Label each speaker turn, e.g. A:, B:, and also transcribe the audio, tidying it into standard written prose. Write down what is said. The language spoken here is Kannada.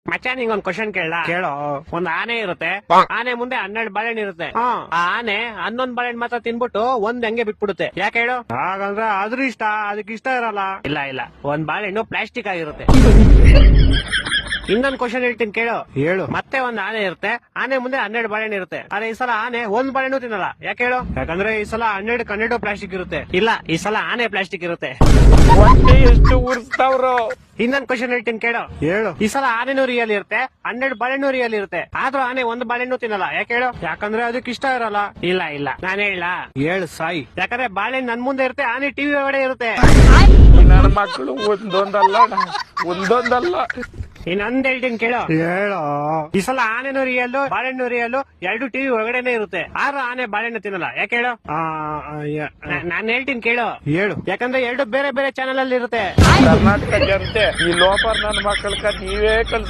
A: ಮಚ್ಚ ನಿಂಗೊಂದ್ ಕ್ವಶನ್ ಕೇಳ
B: ಕೇಳೋ.
A: ಒಂದ್ ಆನೆ ಇರುತ್ತೆ, ಆನೆ ಮುಂದೆ 12 ಬಾಳೆಹಣ್ಣು ಇರುತ್ತೆ. ಆ ಆನೆ 11 ಬಾಳೆಹಣ್ಣು ಮಾತ್ರ ತಿನ್ಬಿಟ್ಟು ಒಂದ್ ಹಂಗೆ ಬಿಟ್ಬಿಡುತ್ತೆ. ಯಾಕೆ ಹೇಳು?
B: ಹಾಗಂದ್ರೆ ಅದ್ರ ಇಷ್ಟ, ಅದಕ್ಕೆ ಇಷ್ಟ ಇರಲ್ಲ.
A: ಇಲ್ಲ ಒಂದ್ ಬಾಳೆಹಣ್ಣು ಪ್ಲಾಸ್ಟಿಕ್ ಆಗಿರುತ್ತೆ. ಇನ್ನೊಂದ್ ಕ್ವಶನ್ ಹೇಳ್ತೀನಿ ಕೇಳು.
B: ಹೇಳು.
A: ಮತ್ತೆ ಒಂದ್ ಆನೆ ಇರುತ್ತೆ, ಆನೆ ಮುಂದೆ 12 ಬಾಳೆಹಣ್ಣು ಇರುತ್ತೆ. ಆದ್ರೆ ಈ ಸಲ ಆನೆ ಒಂದ್ ಬಾಳೆಹಣ್ಣು ತಿನ್ನಲ್ಲ. ಯಾಕೆ ಹೇಳು?
B: ಯಾಕಂದ್ರೆ ಈ ಸಲ 12 ಪ್ಲಾಸ್ಟಿಕ್ ಇರುತ್ತೆ.
A: ಇಲ್ಲ, ಈ ಸಲ ಆನೆ ಪ್ಲಾಸ್ಟಿಕ್ ಇರುತ್ತೆ.
C: ಹೊಟ್ಟೆ ಎಷ್ಟು ಉರ್ಸ್ತಾವ್ರು.
A: ಇನ್ನೊಂದ್ ಕ್ವಶನ್ ಹೇಳ್ತೀನಿ ಕೇಳು.
B: ಹೇಳು.
A: ಈ ಸಲ ಆನೆನೂ ರಿಯಲ್ ಇರುತ್ತೆ, 12 ಬಾಳೆಹಣ್ಣು ರಿಯಲ್ ಇರುತ್ತೆ. ಆದ್ರೂ ಆನೆ ಒಂದ್ ಬಾಳೆಹಣ್ಣು ತಿನ್ನಲ್ಲ. ಯಾಕೆ ಹೇಳು?
B: ಯಾಕಂದ್ರೆ ಅದಕ್ಕೆ ಇಷ್ಟ ಇರಲ್ಲ.
A: ಇಲ್ಲ ನಾನು ಹೇಳ.
B: ಹೇಳು ಸಾಯಿ.
A: ಯಾಕಂದ್ರೆ ಬಾಳೆಹಣ್ಣು ನನ್ ಮುಂದೆ ಇರುತ್ತೆ, ಆನೆ ಟಿವಿ ಒಳಗಡೆ ಇರುತ್ತೆ.
C: ನನ್ನ ಮಕ್ಕಳು ಒಂದೊಂದಲ್ಲ.
A: ಇನ್ನೊಂದ್ ಹೇಳ್ತೀನಿ ಕೇಳು.
B: ಹೇಳೋ.
A: ಈ ಸಲ ಆನೆನೂ ರಿಯಲ್, ಬಾಳೆಹಣ್ಣು ರಿಯಲ್, 2 ಟಿವಿ ಒಳಗಡೆನೆ ಇರುತ್ತೆ. ಆದ್ರೂ ಆನೆ ಬಾಳೆಹಣ್ಣು ತಿನ್ನಲ್ಲ. ಯಾಕೆ ಹೇಳು? ನಾನ್ ಹೇಳ್ತೀನಿ ಕೇಳು.
B: ಹೇಳು.
A: ಯಾಕಂದ್ರೆ 2 ಬೇರೆ ಬೇರೆ ಚಾನೆಲ್ ಅಲ್ಲಿ ಇರುತ್ತೆ.
C: ಕರ್ನಾಟಕ ಜನತೆ ಈ ಲೋಪರ್ ನನ್ನ ಮಕ್ಕಳ ನೀವೇ ಕಲ್ಸಿ